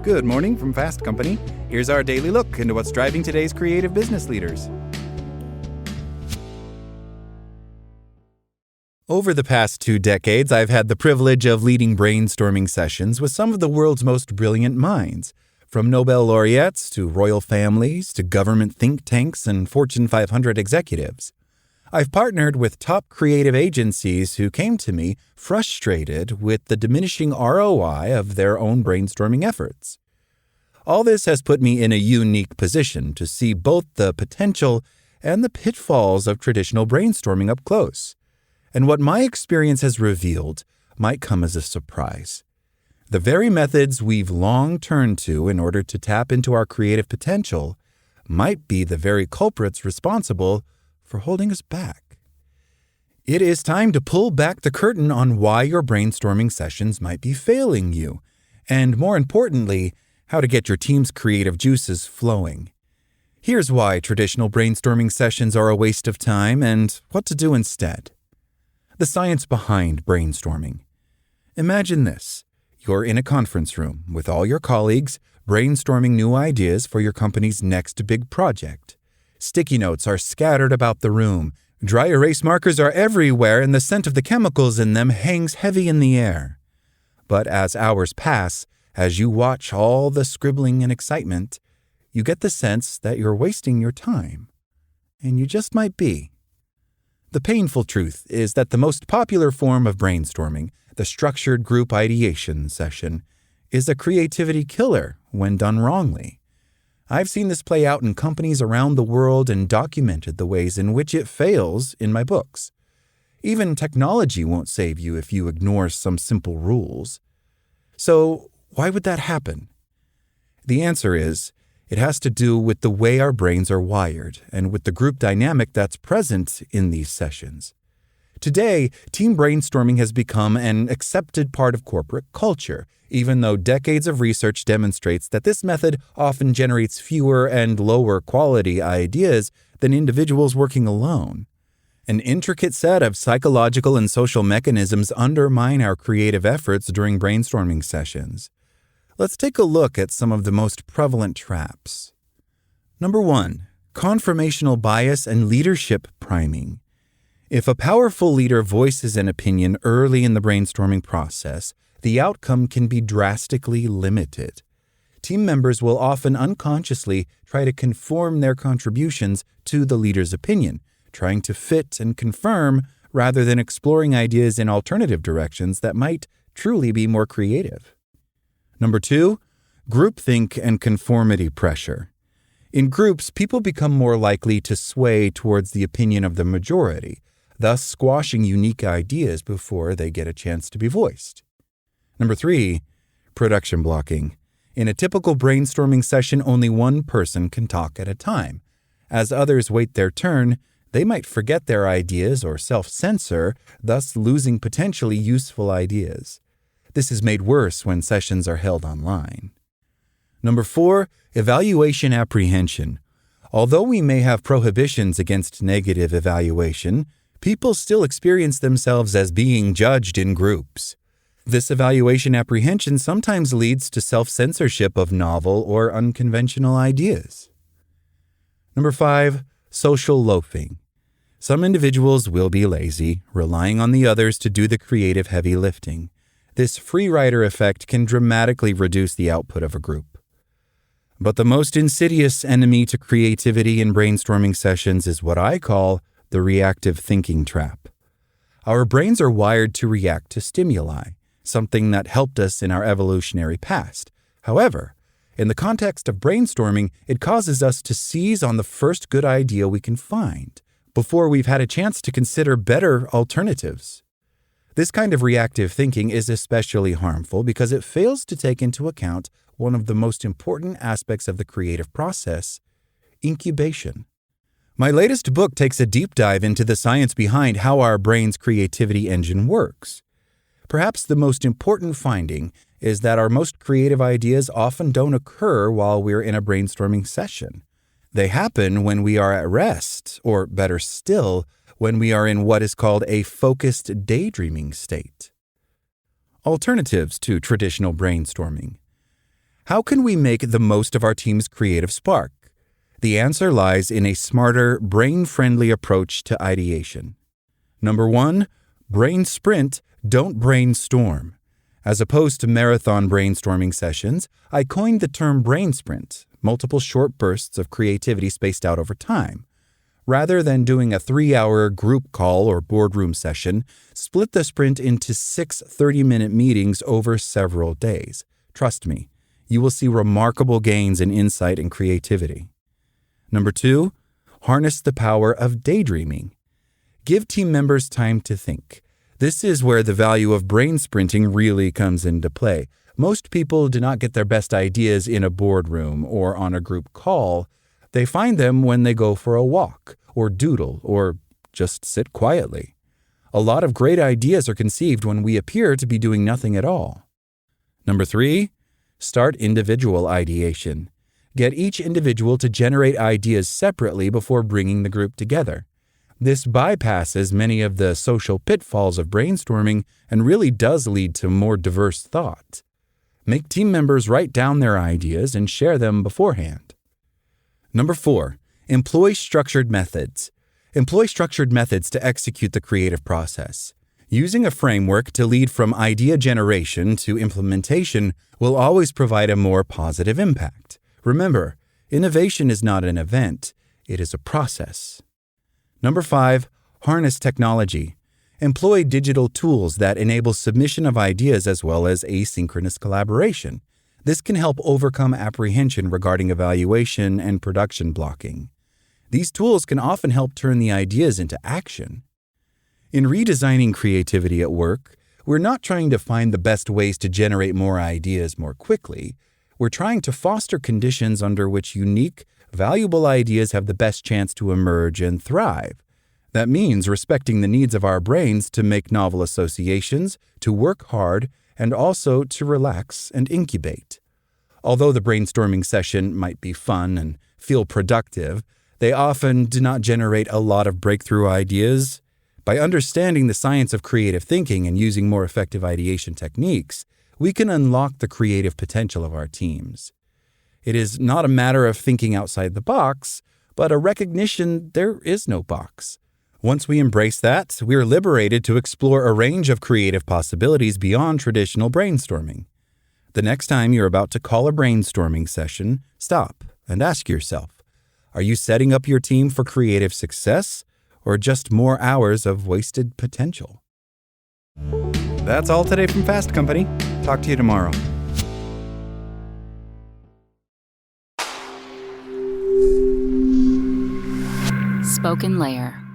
Good morning from Fast Company. Here's our daily look into what's driving today's creative business leaders. Over the past 2 decades, I've had the privilege of leading brainstorming sessions with some of the world's most brilliant minds, from Nobel laureates to royal families to government think tanks and Fortune 500 executives. I've partnered with top creative agencies who came to me frustrated with the diminishing ROI of their own brainstorming efforts. All this has put me in a unique position to see both the potential and the pitfalls of traditional brainstorming up close. And what my experience has revealed might come as a surprise. The very methods we've long turned to in order to tap into our creative potential might be the very culprits responsible for holding us back. It is time to pull back the curtain on why your brainstorming sessions might be failing you, and more importantly, how to get your team's creative juices flowing. Here's why traditional brainstorming sessions are a waste of time and what to do instead. The science behind brainstorming. Imagine this. You're in a conference room with all your colleagues brainstorming new ideas for your company's next big project. Sticky notes are scattered about the room. Dry erase markers are everywhere, and the scent of the chemicals in them hangs heavy in the air. But as hours pass, as you watch all the scribbling and excitement, you get the sense that you're wasting your time. And you just might be. The painful truth is that the most popular form of brainstorming, the structured group ideation session, is a creativity killer when done wrongly. I've seen this play out in companies around the world and documented the ways in which it fails in my books. Even technology won't save you if you ignore some simple rules. So, why would that happen? The answer is, it has to do with the way our brains are wired and with the group dynamic that's present in these sessions. Today, team brainstorming has become an accepted part of corporate culture, even though decades of research demonstrates that this method often generates fewer and lower quality ideas than individuals working alone. An intricate set of psychological and social mechanisms undermine our creative efforts during brainstorming sessions. Let's take a look at some of the most prevalent traps. Number 1, confirmational bias and leadership priming. If a powerful leader voices an opinion early in the brainstorming process, the outcome can be drastically limited. Team members will often unconsciously try to conform their contributions to the leader's opinion, trying to fit and confirm rather than exploring ideas in alternative directions that might truly be more creative. Number 2, groupthink and conformity pressure. In groups, people become more likely to sway towards the opinion of the majority, thus squashing unique ideas before they get a chance to be voiced. Number 3, production blocking. In a typical brainstorming session, only one person can talk at a time. As others wait their turn, they might forget their ideas or self-censor, thus losing potentially useful ideas. This is made worse when sessions are held online. Number 4, evaluation apprehension. Although we may have prohibitions against negative evaluation, people still experience themselves as being judged in groups. This evaluation apprehension sometimes leads to self-censorship of novel or unconventional ideas. Number 5, social loafing. Some individuals will be lazy, relying on the others to do the creative heavy lifting. This free rider effect can dramatically reduce the output of a group. But the most insidious enemy to creativity in brainstorming sessions is what I call the reactive thinking trap. Our brains are wired to react to stimuli, something that helped us in our evolutionary past. However, in the context of brainstorming, it causes us to seize on the first good idea we can find, before we've had a chance to consider better alternatives. This kind of reactive thinking is especially harmful because it fails to take into account one of the most important aspects of the creative process, incubation. My latest book takes a deep dive into the science behind how our brain's creativity engine works. Perhaps the most important finding is that our most creative ideas often don't occur while we're in a brainstorming session. They happen when we are at rest, or better still, when we are in what is called a focused daydreaming state. Alternatives to traditional brainstorming. How can we make the most of our team's creative spark? The answer lies in a smarter, brain-friendly approach to ideation. Number 1, brain sprint, don't brainstorm. As opposed to marathon brainstorming sessions, I coined the term brain sprint, multiple short bursts of creativity spaced out over time. Rather than doing a 3-hour group call or boardroom session, split the sprint into 6 30-minute meetings over several days. Trust me, you will see remarkable gains in insight and creativity. Number 2, harness the power of daydreaming. Give team members time to think. This is where the value of brain sprinting really comes into play. Most people do not get their best ideas in a boardroom or on a group call. They find them when they go for a walk, or doodle, or just sit quietly. A lot of great ideas are conceived when we appear to be doing nothing at all. Number 3, start individual ideation. Get each individual to generate ideas separately before bringing the group together. This bypasses many of the social pitfalls of brainstorming and really does lead to more diverse thought. Make team members write down their ideas and share them beforehand. Number 4, employ structured methods. Employ structured methods to execute the creative process. Using a framework to lead from idea generation to implementation will always provide a more positive impact. Remember, innovation is not an event, it is a process. Number 5, harness technology. Employ digital tools that enable submission of ideas as well as asynchronous collaboration. This can help overcome apprehension regarding evaluation and production blocking. These tools can often help turn the ideas into action. In redesigning creativity at work, we're not trying to find the best ways to generate more ideas more quickly. We're trying to foster conditions under which unique, valuable ideas have the best chance to emerge and thrive. That means respecting the needs of our brains to make novel associations, to work hard, and also to relax and incubate. Although the brainstorming session might be fun and feel productive, they often do not generate a lot of breakthrough ideas. By understanding the science of creative thinking and using more effective ideation techniques, we can unlock the creative potential of our teams. It is not a matter of thinking outside the box, but a recognition there is no box. Once we embrace that, we are liberated to explore a range of creative possibilities beyond traditional brainstorming. The next time you're about to call a brainstorming session, stop and ask yourself, are you setting up your team for creative success or just more hours of wasted potential? That's all today from Fast Company. Talk to you tomorrow. Spoken Layer.